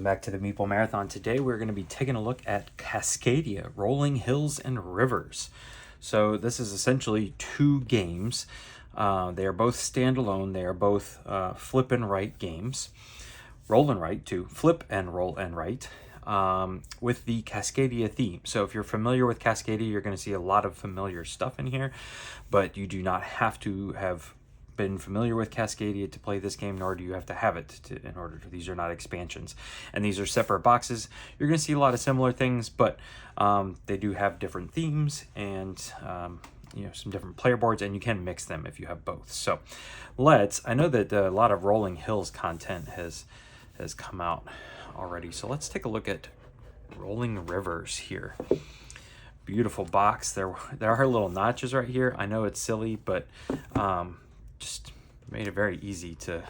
back to the Meeple Marathon. Today we're going to be taking a look at Cascadia, Rolling Hills and Rivers. So this is essentially two games. They are both standalone. They are both flip and write games. Roll and write too. Flip and roll and write. With the Cascadia theme. So if you're familiar with Cascadia, you're going to see a lot of familiar stuff in here, but you do not have to have been familiar with Cascadia to play this game, nor do you have to have it in order to. These are not expansions, and these are separate boxes. You're going to see a lot of similar things, but they do have different themes and some different player boards, and you can mix them if you have both. So I know that a lot of Rolling Hills content has come out already, so let's take a look at Rolling Rivers here. Beautiful box. There are little notches right here. I know it's silly, but just made it very easy to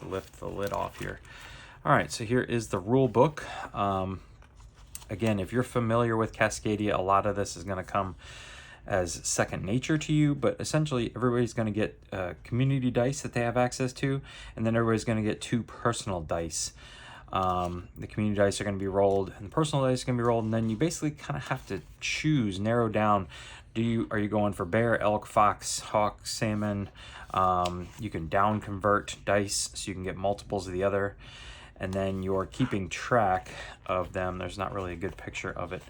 lift the lid off here. All right, so here is the rule book. Again, if you're familiar with Cascadia, a lot of this is going to come as second nature to you, but essentially everybody's going to get community dice that they have access to, and then everybody's going to get 2 personal dice. The community dice are going to be rolled, and the personal dice are going to be rolled, and then you basically kind of have to narrow down. Are you going for bear, elk, fox, hawk, salmon? You can down convert dice so you can get multiples of the other, and then you're keeping track of them. There's not really a good picture of it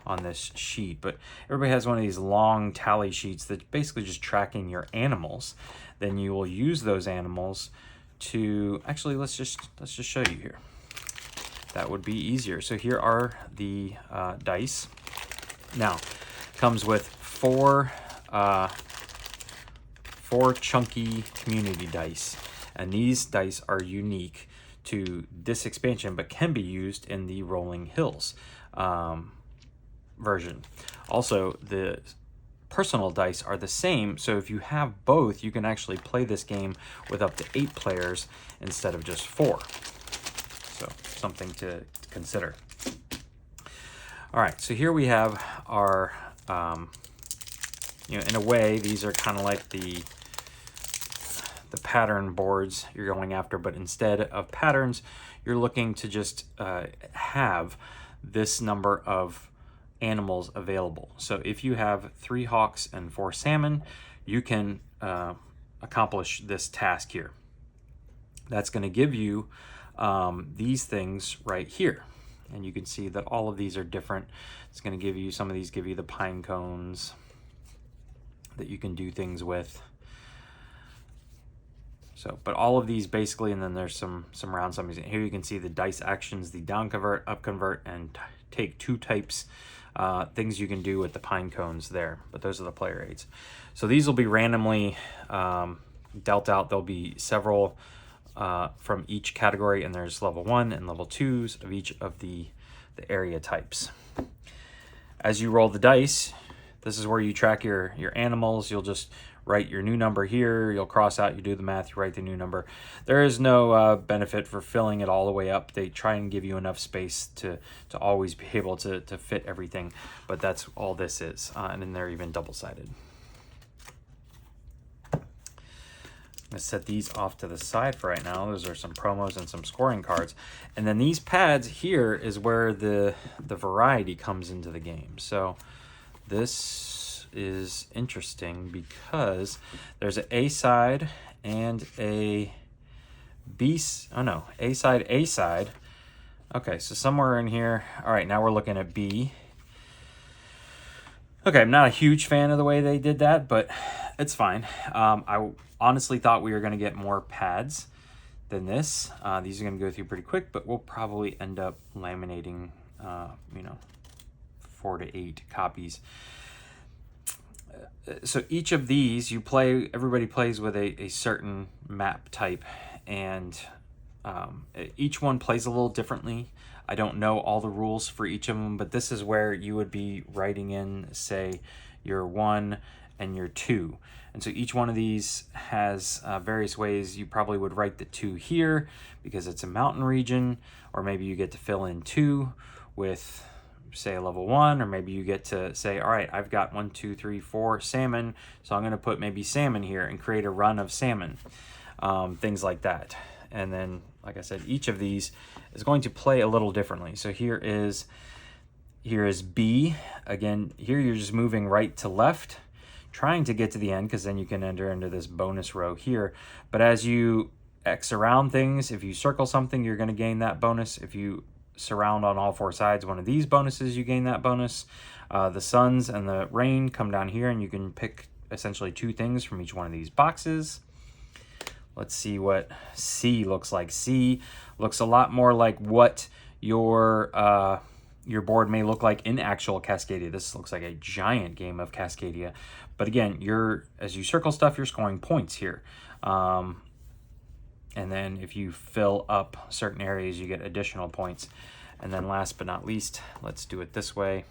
on this sheet, but everybody has one of these long tally sheets that's basically just tracking your animals. Then you will use those animals to actually let's just show you here. That would be easier. So here are the dice. Now, comes with four chunky community dice, and these dice are unique to this expansion, but can be used in the Rolling Hills version. Also, the personal dice are the same, so if you have both, you can actually play this game with up to 8 players instead of just 4. So something to consider. All right, so here we have our, in a way, these are kind of like the pattern boards you're going after, but instead of patterns, you're looking to just have this number of animals available. So if you have 3 hawks and 4 salmon, you can accomplish this task here. That's going to give you these things right here, and you can see that all of these are different. It's going to give you, some of these give you the pine cones that you can do things with. So, but all of these basically, and then there's some round summies. Here you can see the dice actions, the down convert, up convert, and take 2 types. Things you can do with the pine cones there, but those are the player aids. So these will be randomly dealt out. There'll be several from each category, and there's level 1 and level 2s of each of the area types. As you roll the dice, this is where you track your animals. You'll just write your new number here, you'll cross out, you do the math, you write the new number. There is no benefit for filling it all the way up. They try and give you enough space to always be able to fit everything, but that's all this is. And then they're even double-sided. I'm gonna set these off to the side for right now. Those are some promos and some scoring cards. And then these pads here is where the variety comes into the game. So this is interesting because there's an A side and a B. Oh no, A side. Okay, so somewhere in here. All right, now we're looking at B. Okay, I'm not a huge fan of the way they did that, but it's fine. I honestly thought we were going to get more pads than this. These are going to go through pretty quick, but we'll probably end up laminating 4 to 8 copies. So each of these everybody plays with a certain map type, and each one plays a little differently. I don't know all the rules for each of them, but this is where you would be writing in, say, your 1 and your 2. And so each one of these has various ways. You probably would write the 2 here because it's a mountain region, or maybe you get to fill in 2 with, say, a level 1, or maybe you get to say, all right, I've got 1, 2, 3, 4 salmon, so I'm going to put maybe salmon here and create a run of salmon. Things like that. And then, like I said, each of these is going to play a little differently. So here is B. Again, here you're just moving right to left, trying to get to the end, because then you can enter into this bonus row here. But as you X around things, if you circle something, you're going to gain that bonus. If you surround on all four sides one of these bonuses, you gain that bonus. The suns and the rain come down here, and you can pick essentially 2 things from each one of these boxes. Let's see what C looks like. C looks a lot more like what your board may look like in actual Cascadia. This looks like a giant game of Cascadia. But again, as you circle stuff, you're scoring points here. And then if you fill up certain areas, you get additional points. And then last but not least, let's do it this way.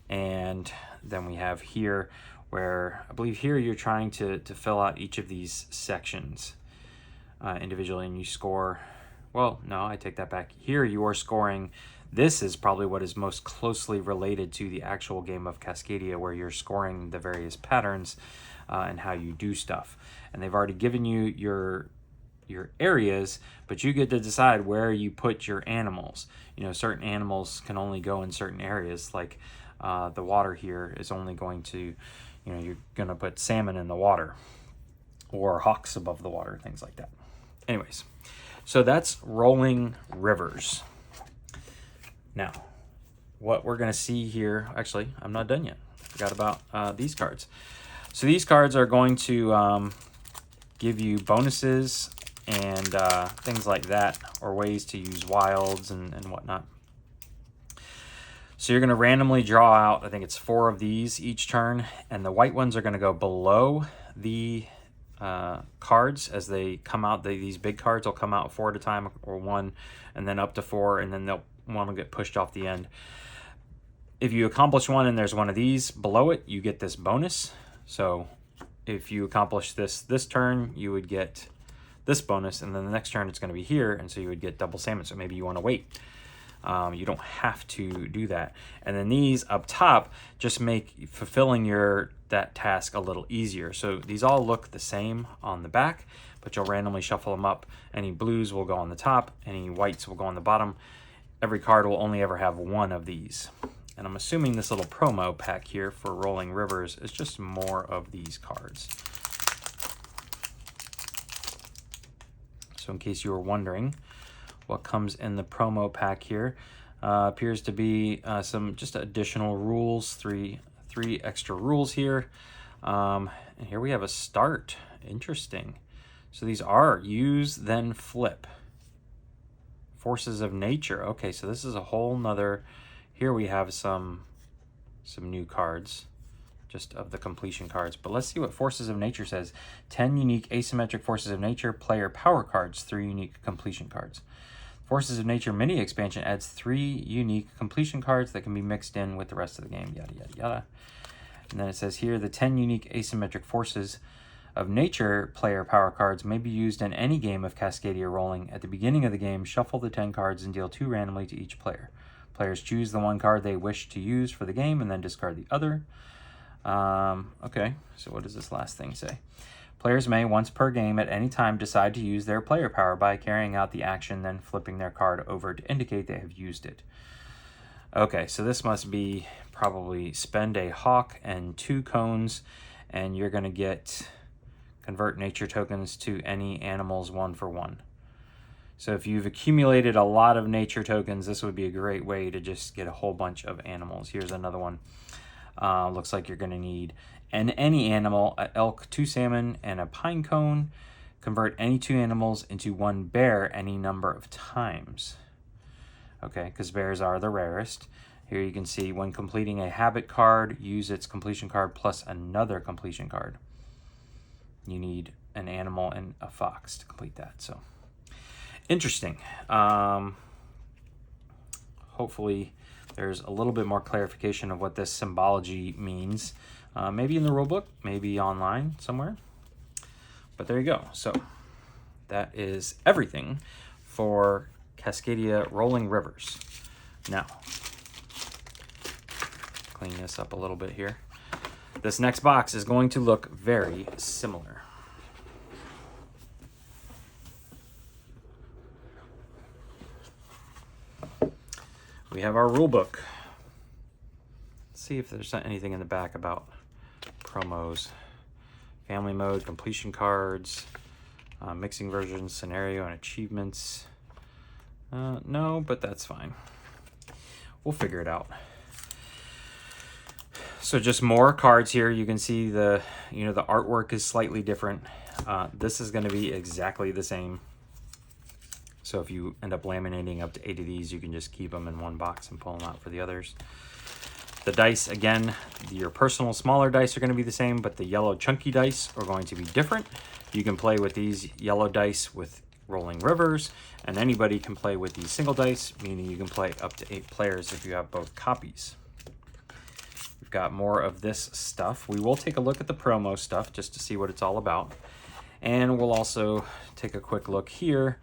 And then we have here where I believe here you're trying to fill out each of these sections individually, and you score. Well, no, I take that back. Here you are scoring. This is probably what is most closely related to the actual game of Cascadia, where you're scoring the various patterns and how you do stuff. And they've already given you your areas, but you get to decide where you put your animals. You know, certain animals can only go in certain areas, like the water here is only going to, you know, you're going to put salmon in the water or hawks above the water, things like that. Anyways, so that's Rolling Rivers. Now, what we're going to see here, actually, I'm not done yet. I forgot about these cards. So these cards are going to give you bonuses and things like that, or ways to use wilds and whatnot. So you're going to randomly draw out, I think it's 4 of these each turn, and the white ones are going to go below the cards as they come out. These big cards will come out 4 at a time, or 1, and then up to 4, and then one will get pushed off the end. If you accomplish one and there's one of these below it, you get this bonus. So if you accomplish this turn, you would get this bonus, and then the next turn it's going to be here, and so you would get double salmon. So maybe you want to wait. You don't have to do that. And then these up top just make fulfilling that task a little easier. So these all look the same on the back, but you'll randomly shuffle them up. Any blues will go on the top, any whites will go on the bottom. Every card will only ever have 1 of these. And I'm assuming this little promo pack here for Rolling Rivers is just more of these cards. So in case you were wondering what comes in the promo pack here, appears to be some just additional rules, three extra rules here. And here we have a start. Interesting. So these are use, then flip. Forces of nature. Okay, so this is a whole nother. Here we have some new cards, just of the completion cards. But let's see what Forces of Nature says. 10 unique asymmetric Forces of Nature player power cards, 3 unique completion cards. Forces of Nature mini expansion adds 3 unique completion cards that can be mixed in with the rest of the game, yada, yada, yada. And then it says here, the 10 unique asymmetric Forces of Nature player power cards may be used in any game of Cascadia rolling. At the beginning of the game, shuffle the 10 cards and deal 2 randomly to each player. Players choose the 1 card they wish to use for the game and then discard the other. Okay, so what does this last thing say? Players may, once per game at any time, decide to use their player power by carrying out the action, then flipping their card over to indicate they have used it. Okay, so this must be probably spend a hawk and 2 cones, and you're going to convert nature tokens to any animals 1 for 1. So if you've accumulated a lot of nature tokens, this would be a great way to just get a whole bunch of animals. Here's another one. Looks like you're going to need any animal, an elk, 2 salmon, and a pine cone. Convert any 2 animals into 1 bear any number of times. Okay, because bears are the rarest. Here you can see when completing a habit card, use its completion card plus another completion card. You need an animal and a fox to complete that. So interesting. Hopefully there's a little bit more clarification of what this symbology means. Maybe in the rulebook, maybe online somewhere. But there you go. So that is everything for Cascadia Rolling Rivers. Now, clean this up a little bit here. This next box is going to look very similar. we have our rule book. Let's see if there's anything in the back about promos. Family mode, completion cards, mixing versions, scenario, and achievements. No, but that's fine. We'll figure it out. So just more cards here. You can see the artwork is slightly different. This is going to be exactly the same. So if you end up laminating up to 8 of these, you can just keep them in one box and pull them out for the others. The dice, again, your personal smaller dice are going to be the same, but the yellow chunky dice are going to be different. You can play with these yellow dice with rolling rivers, and anybody can play with these single dice, meaning you can play up to 8 players if you have both copies. We've got more of this stuff. We will take a look at the promo stuff just to see what it's all about. And we'll also take a quick look here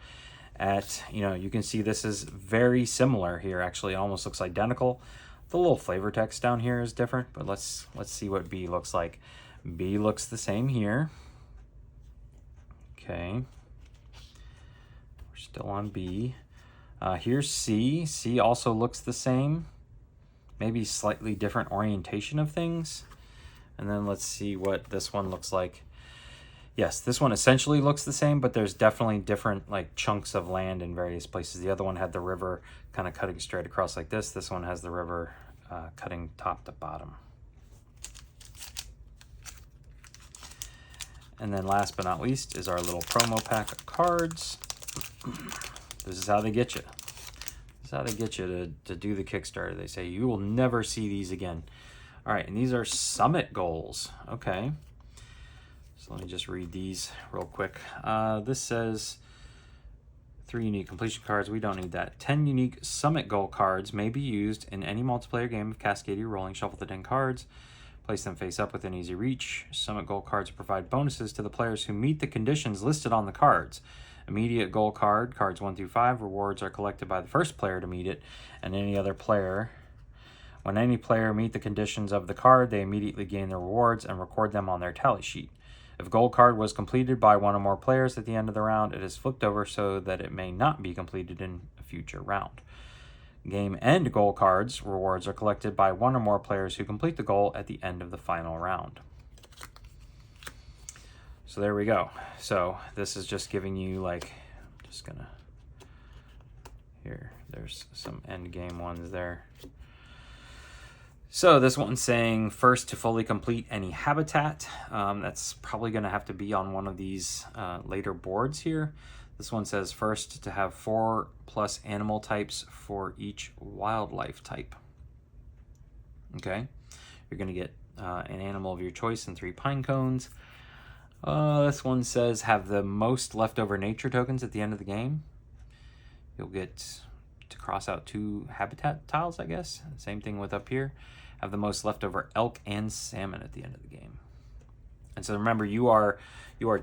at, you can see this is very similar here. Actually, it almost looks identical. The little flavor text down here is different, but let's see what B looks like. B looks the same here. Okay. We're still on B. Here's C. C also looks the same. Maybe slightly different orientation of things. And then let's see what this one looks like. Yes, this one essentially looks the same, but there's definitely different chunks of land in various places. The other one had the river kind of cutting straight across like this. This one has the river cutting top to bottom. And then last but not least is our little promo pack of cards. This is how they get you. This is how they get you to do the Kickstarter. They say you will never see these again. All right, and these are summit goals. Okay. So let me just read these real quick. This says 3 unique completion cards. We don't need that. 10 unique summit goal cards may be used in any multiplayer game of Cascadia rolling. Shuffle the 10 cards. Place them face up within easy reach. Summit goal cards provide bonuses to the players who meet the conditions listed on the cards. Immediate goal card, cards 1 through 5. Rewards are collected by the first player to meet it and any other player. When any player meet the conditions of the card, they immediately gain the rewards and record them on their tally sheet. If a goal card was completed by 1 or more players at the end of the round, it is flipped over so that it may not be completed in a future round. Game end goal cards rewards are collected by 1 or more players who complete the goal at the end of the final round. So there we go. So this is just giving you there's some end game ones there. So this one's saying first to fully complete any habitat. That's probably going to have to be on one of these later boards here. This one says first to have 4+ animal types for each wildlife type. Okay, you're going to get an animal of your choice and 3 pine cones. This one says have the most leftover nature tokens at the end of the game. You'll get to cross out 2 habitat tiles, I guess. Same thing with up here. Have the most leftover elk and salmon at the end of the game. And so remember, you are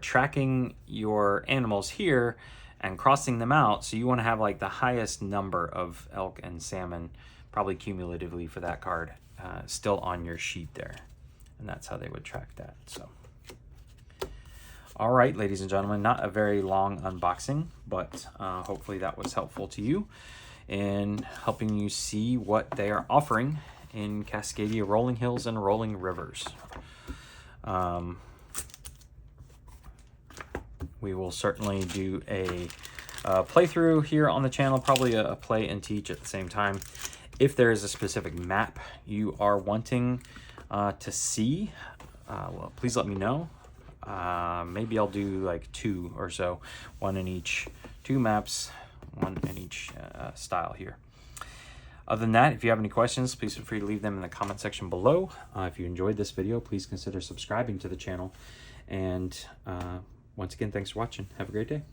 tracking your animals here and crossing them out. So you want to have the highest number of elk and salmon, probably cumulatively for that card, still on your sheet there. And that's how they would track that. So, all right, ladies and gentlemen, not a very long unboxing, but hopefully that was helpful to you in helping you see what they are offering in Cascadia Rolling Hills and Rolling Rivers. We will certainly do a playthrough here on the channel, probably a play and teach at the same time. If there is a specific map you are wanting to see, well, please let me know. Maybe I'll do 2 or so, 1 in each, 2 maps, 1 in each style here. Other than that, if you have any questions, please feel free to leave them in the comment section below. If you enjoyed this video, please consider subscribing to the channel. And once again, thanks for watching. Have a great day.